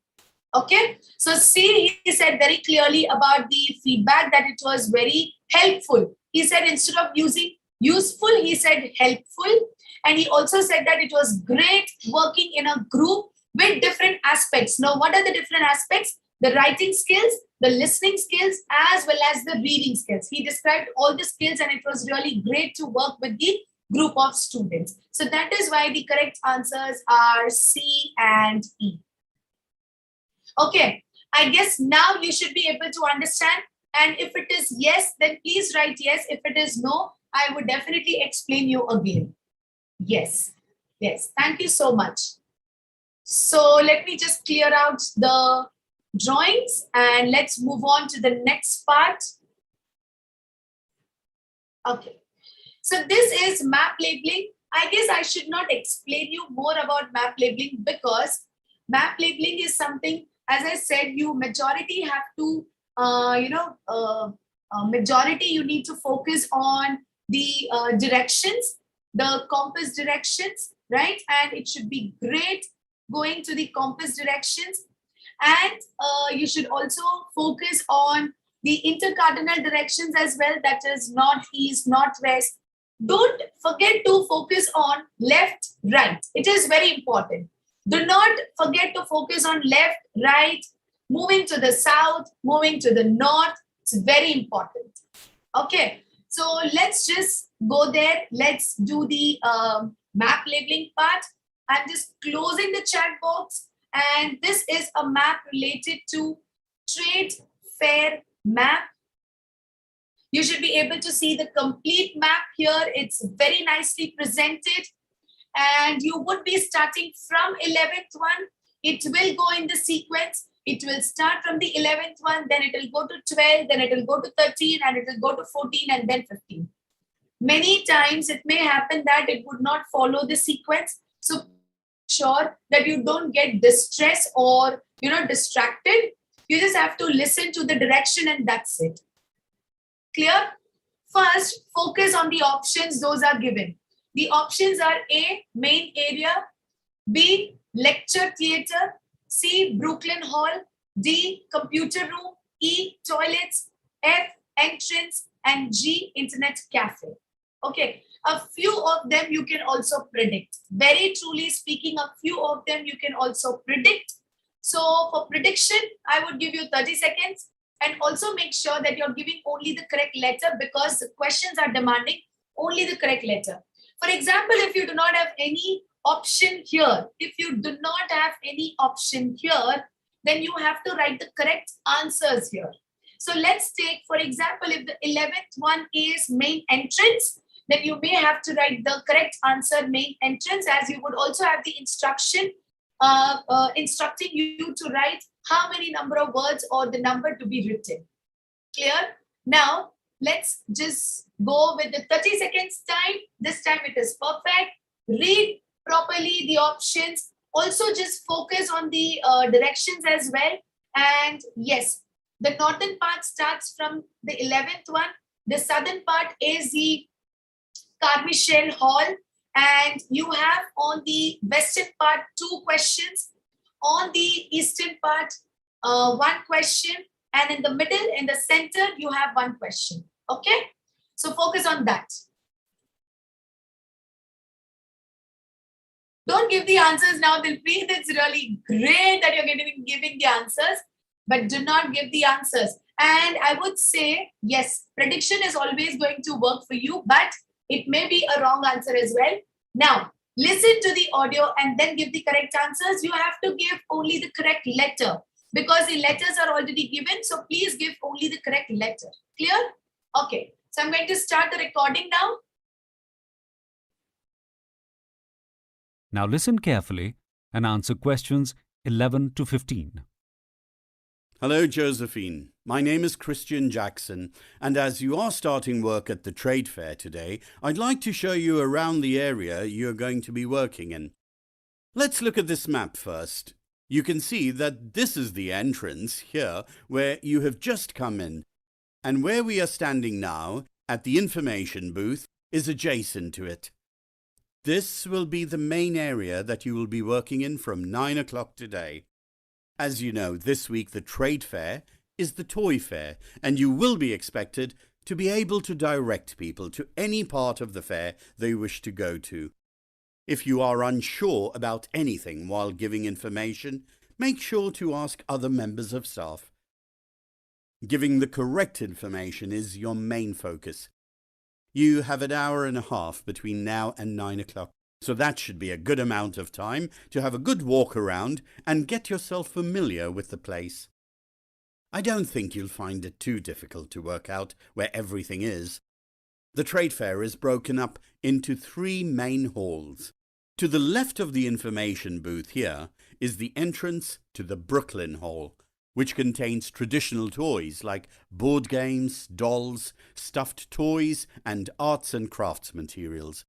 Okay. So C, he said very clearly about the feedback that it was very helpful. He said instead of using useful, he said helpful. And he also said that it was great working in a group with different aspects. Now, what are the different aspects? The writing skills, the listening skills, as well as the reading skills. He described all the skills, and it was really great to work with the group of students. So that is why the correct answers are C and E. Okay, I guess now you should be able to understand. And if it is yes, then please write yes. If it is no, I would definitely explain you again. Yes, yes, thank you so much. So let me just clear out the drawings and let's move on to the next part. Okay, so this is map labeling. I guess I should not explain you more about map labeling, because map labeling is something, as I said, you majority have to, majority you need to focus on the directions, the compass directions, right? And it should be great going to the compass directions. And you should also focus on the intercardinal directions as well, that is north, east, northwest. Don't forget to focus on left, right. It is very important. Do not forget to focus on left, right, moving to the south, moving to the north. It's very important. Okay, so let's just go there. Let's do the map labeling part. I'm just closing the chat box. And this is a map related to trade fair map. You should be able to see the complete map here. It's very nicely presented. And you would be starting from 11th one. It will go in the sequence. It will start from the 11th one, then it will go to 12, then it will go to 13, and it will go to 14, and then 15. Many times it may happen that it would not follow the sequence. So sure that you don't get distressed or distracted. You just have to listen to the direction, and that's it. Clear? First, focus on the options. Those are given. The options are A, main area, B, lecture theatre, C, Brooklyn Hall, D, computer room, E, toilets, F, entrance, and G, internet cafe. Okay, a few of them you can also predict. Very truly speaking, a few of them you can also predict. So for prediction, I would give you 30 seconds, and also make sure that you're giving only the correct letter, because the questions are demanding only the correct letter. For example, if you do not have any option here, then you have to write the correct answers here. So let's take, for example, if the 11th one is main entrance, then you may have to write the correct answer, main entrance, as you would also have the instruction instructing you to write how many number of words or the number to be written. Clear? Now, let's just go with the 30 seconds time. This time it is perfect. Read properly the options. Also just focus on the directions as well. And yes, the northern part starts from the 11th one. The southern part is the Carmichael Hall. And you have on the western part 2 questions. On the eastern part, 1 question. And in the middle, in the center, you have 1 question. Okay? So focus on that. Don't give the answers now, Dilpreet. It's really great that you're giving the answers, but do not give the answers. And I would say, yes, prediction is always going to work for you, but it may be a wrong answer as well. Now, listen to the audio and then give the correct answers. You have to give only the correct letter, because the letters are already given. So please give only the correct letter. Clear? Okay. So I'm going to start the recording now. Now listen carefully and answer questions 11 to 15. Hello, Josephine. My name is Christian Jackson, and as you are starting work at the trade fair today, I'd like to show you around the area you're going to be working in. Let's look at this map first. You can see that this is the entrance here where you have just come in, and where we are standing now at the information booth is adjacent to it. This will be the main area that you will be working in from 9 o'clock today. As you know, this week the trade fair is the toy fair, and you will be expected to be able to direct people to any part of the fair they wish to go to. If you are unsure about anything while giving information, make sure to ask other members of staff. Giving the correct information is your main focus. You have an hour and a half between now and 9 o'clock, so that should be a good amount of time to have a good walk around and get yourself familiar with the place. I don't think you'll find it too difficult to work out where everything is. The trade fair is broken up into 3 main halls. To the left of the information booth here is the entrance to the Brooklyn Hall, which contains traditional toys like board games, dolls, stuffed toys, and arts and crafts materials.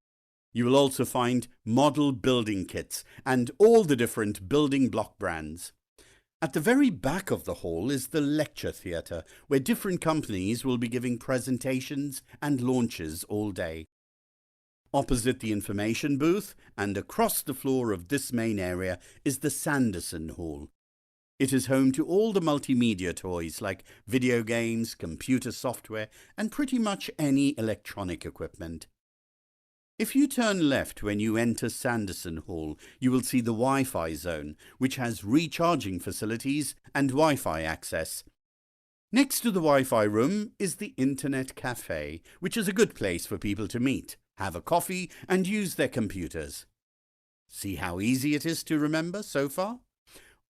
You will also find model building kits and all the different building block brands. At the very back of the hall is the lecture theatre, where different companies will be giving presentations and launches all day. Opposite the information booth and across the floor of this main area is the Sanderson Hall. It is home to all the multimedia toys like video games, computer software, and pretty much any electronic equipment. If you turn left when you enter Sanderson Hall, you will see the Wi-Fi zone, which has recharging facilities and Wi-Fi access. Next to the Wi-Fi room is the Internet Cafe, which is a good place for people to meet, have a coffee, and use their computers. See how easy it is to remember so far?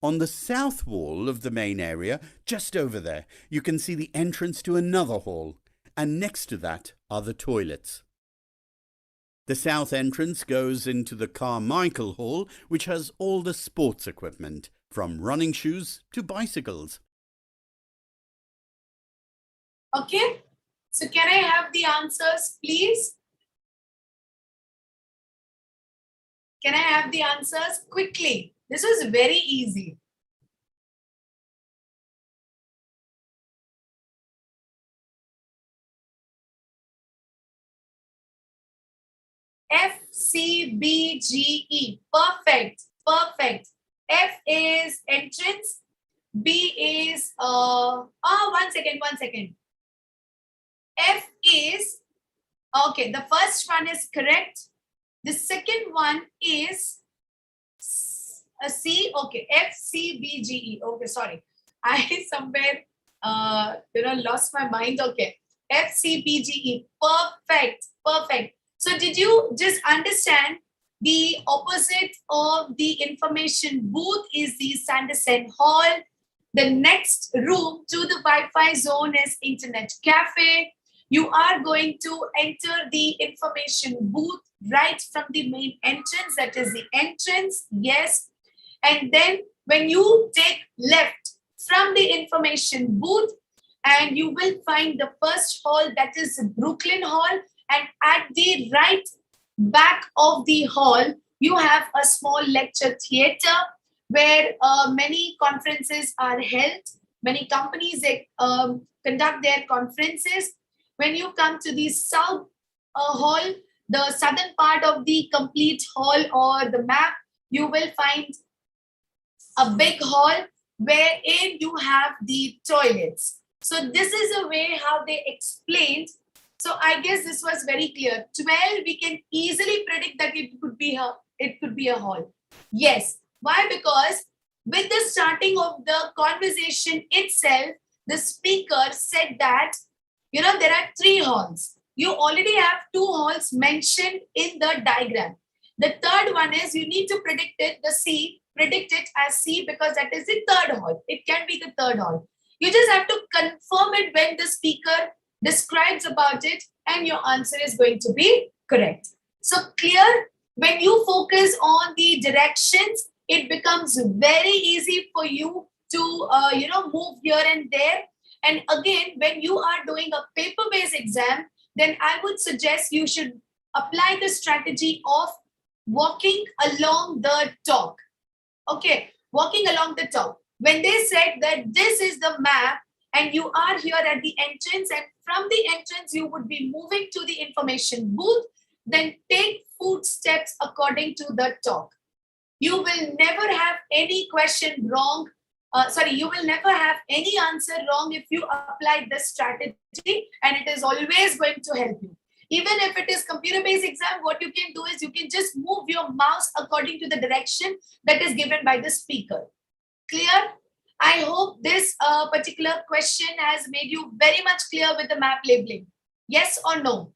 On the south wall of the main area, just over there, you can see the entrance to another hall, and next to that are the toilets. The south entrance goes into the Carmichael Hall, which has all the sports equipment, from running shoes to bicycles. Okay, so can I have the answers, please? Can I have the answers quickly? This was very easy. F, C, B, G, E. Perfect. Perfect. F is entrance. B is, one second. F is, okay, the first one is correct. The second one is a C. Okay, F, C, B, G, E. Okay, sorry. I somewhere, lost my mind. Okay. F, C, B, G, E. Perfect. Perfect. So did you just understand the opposite of the information booth is the Sanderson Hall. The next room to the Wi-Fi zone is Internet Cafe. You are going to enter the information booth right from the main entrance. That is the entrance. Yes. And then when you take left from the information booth, and you will find the first hall, that is Brooklyn Hall. And at the right back of the hall, you have a small lecture theater where many conferences are held. Many companies conduct their conferences. When you come to the south hall, the southern part of the complete hall or the map, you will find a big hall wherein you have the toilets. So this is a way how they explained. So I guess this was very clear. 12, we can easily predict that it could be a hall. Yes. Why? Because with the starting of the conversation itself, the speaker said that, there are 3 halls. You already have 2 halls mentioned in the diagram. The third one is you need to predict it as C because that is the third hall. It can be the third hall. You just have to confirm it when the speaker describes about it and your answer is going to be correct. So clear, when you focus on the directions, it becomes very easy for you to, move here and there. And again, when you are doing a paper-based exam, then I would suggest you should apply the strategy of walking along the top. Okay, walking along the top. When they said that this is the map and you are here at the entrance and from the entrance you would be moving to the information booth, then take footsteps according to the talk. You will never have any question wrong. You will never have any answer wrong if you apply this strategy, and it is always going to help you. Even if it is computer-based exam, what you can do is you can just move your mouse according to the direction that is given by the speaker. Clear? I hope this particular question has made you very much clear with the map labeling. Yes or no?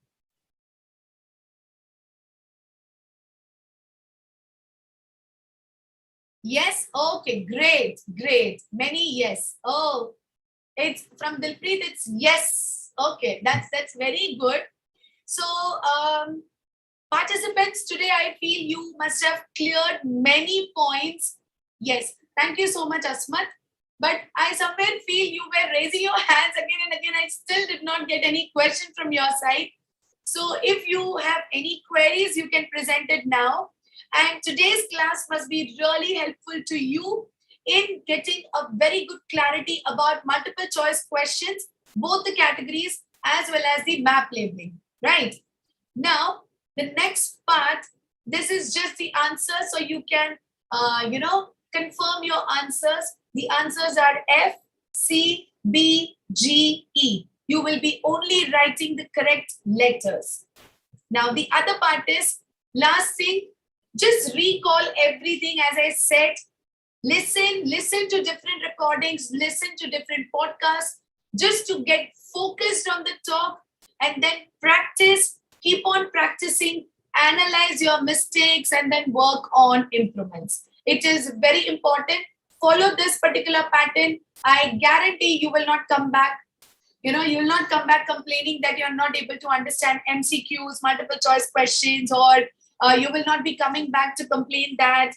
Yes? Okay, great, great. Many yes. Oh, it's from Dilpreet, it's yes. Okay, that's very good. So, participants, today I feel you must have cleared many points. Yes, thank you so much, Asmat. But I somewhere feel you were raising your hands again and again. I still did not get any question from your side. So if you have any queries, you can present it now. And today's class must be really helpful to you in getting a very good clarity about multiple choice questions, both the categories as well as the map labeling, right? Now, the next part, this is just the answer. So you can, confirm your answers. The answers are F, C, B, G, E. You will be only writing the correct letters. Now, the other part is, last thing, just recall everything as I said. Listen to different recordings, listen to different podcasts, just to get focused on the talk, and then practice, keep on practicing, analyze your mistakes, and then work on improvements. It is very important. Follow this particular pattern. I guarantee you will not come back. You will not come back complaining that you're not able to understand MCQs, multiple choice questions, or you will not be coming back to complain that,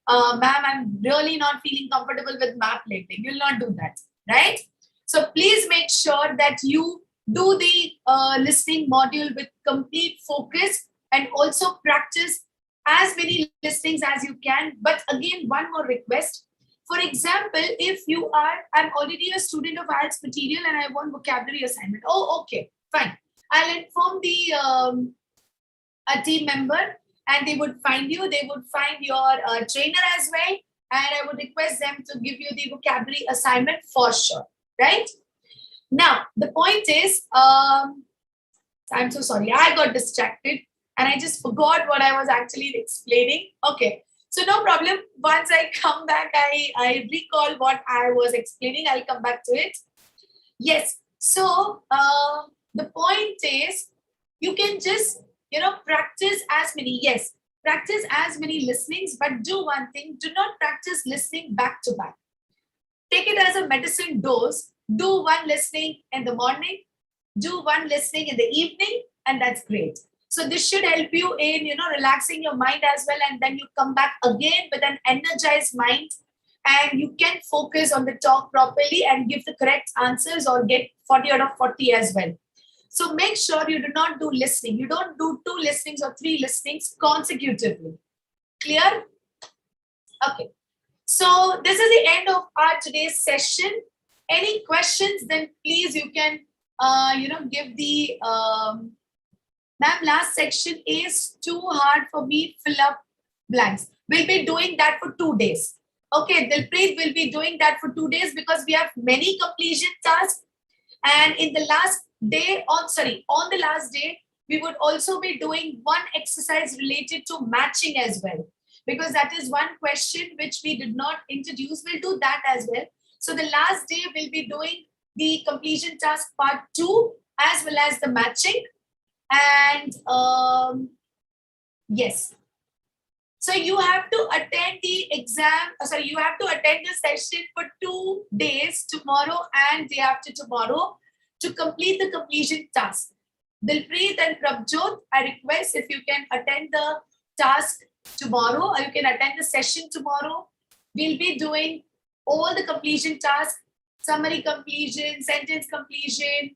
ma'am, I'm really not feeling comfortable with map labeling. You will not do that, right? So please make sure that you do the listening module with complete focus, and also practice as many listenings as you can. But again, one more request. For example, if you are, I'm already a student of IELTSMaterial and I want vocabulary assignment. Oh, okay, fine. I'll inform the a team member, and they would find you. They would find your trainer as well, and I would request them to give you the vocabulary assignment for sure, right? Now, the point is, I'm so sorry, I got distracted and I just forgot what I was actually explaining. Okay, so no problem. Once I come back, I recall what I was explaining. I'll come back to it. Yes, so the point is, you can just, practice as many, practice as many listenings, but do one thing, do not practice listening back to back. Take it as a medicine dose. Do one listening in the morning, do one listening in the evening, and that's great. So this should help you in, relaxing your mind as well, and then you come back again with an energized mind, and you can focus on the talk properly and give the correct answers, or get 40 out of 40 as well. So make sure you do not do listening. You don't do 2 listenings or 3 listenings consecutively. Clear? Okay. So this is the end of our today's session. Any questions, then please you can, give the, ma'am, last section is too hard for me, fill up blanks. We'll be doing that for 2 days. Okay, Dilpreet will be doing that for 2 days because we have many completion tasks. And in the last day, on the last day, we would also be doing one exercise related to matching as well, because that is one question which we did not introduce. We'll do that as well. So the last day we'll be doing the completion task part 2 as well as the matching. And yes. So you have to attend the exam. You have to attend the session for 2 days, tomorrow and day after tomorrow, to complete the completion task. Dilpreet and Prabjot, I request if you can attend the task tomorrow, or you can attend the session tomorrow. We'll be doing all the completion tasks, summary completion, sentence completion,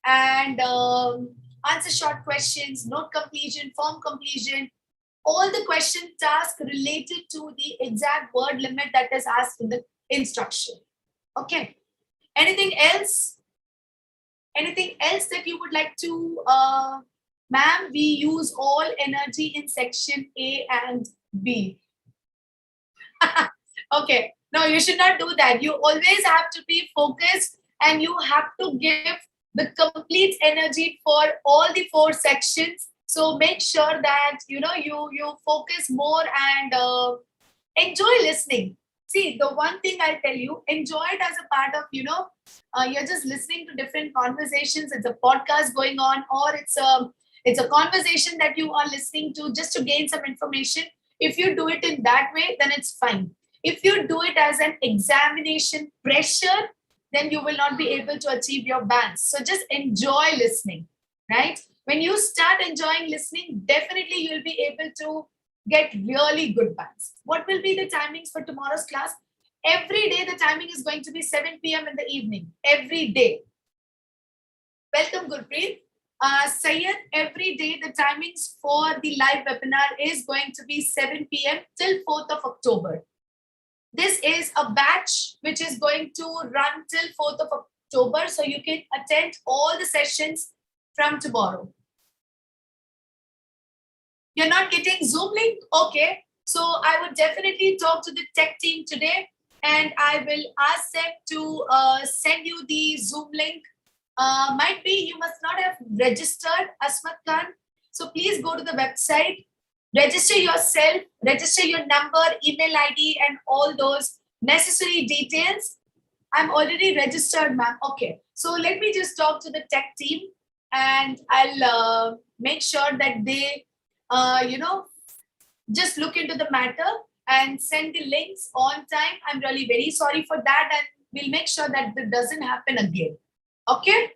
and answer short questions, note completion, form completion, all the question tasks related to the exact word limit that is asked in the instruction. Okay. Anything else? Anything else that you would like to, ma'am, we use all energy in section A and B. Okay. No, you should not do that. You always have to be focused, and you have to give the complete energy for all the 4 sections. So make sure that you focus more and enjoy listening. See, the one thing I'll tell you, enjoy it as a part of, you're just listening to different conversations. It's a podcast going on, or it's a conversation that you are listening to just to gain some information. If you do it in that way, then it's fine. If you do it as an examination pressure, then you will not be able to achieve your bands. So just enjoy listening, right? When you start enjoying listening, definitely you'll be able to get really good bands. What will be the timings for tomorrow's class? Every day, the timing is going to be 7 p.m. in the evening. Every day. Welcome, Gurpreet. Sayed, every day, the timings for the live webinar is going to be 7 p.m. till 4th of October. This is a batch which is going to run till 4th of October. So you can attend all the sessions from tomorrow. You're not getting Zoom link? Okay. So I would definitely talk to the tech team today and I will ask them to send you the Zoom link. Might be you must not have registered, Asmat Khan. So please go to the website, register yourself, register your number, email ID, and all those necessary details. I'm already registered, ma'am. Okay. So let me just talk to the tech team and I'll make sure that they, just look into the matter and send the links on time. I'm really very sorry for that and we'll make sure that that doesn't happen again. Okay?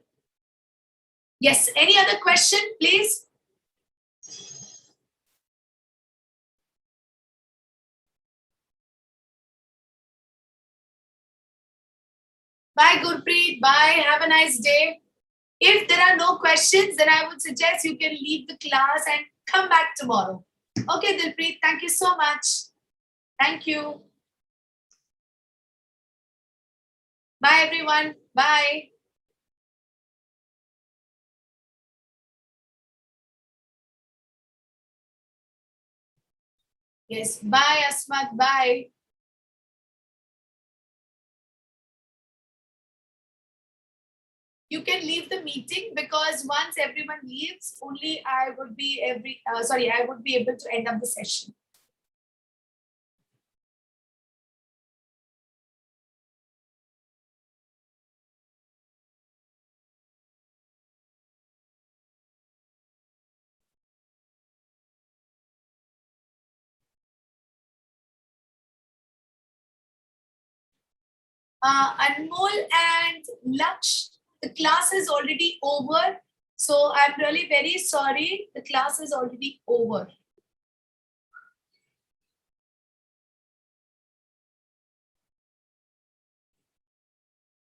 Yes. Any other question, please? Bye, Gurpreet. Bye. Have a nice day. If there are no questions, then I would suggest you can leave the class and come back tomorrow. Okay, Dilpreet. Thank you so much. Thank you. Bye, everyone. Bye. Yes. Bye, Asmat. Bye. You can leave the meeting because once everyone leaves, only I would be I would be able to end up the session. Anmol and Laksh, the class is already over. So I'm really very sorry. The class is already over.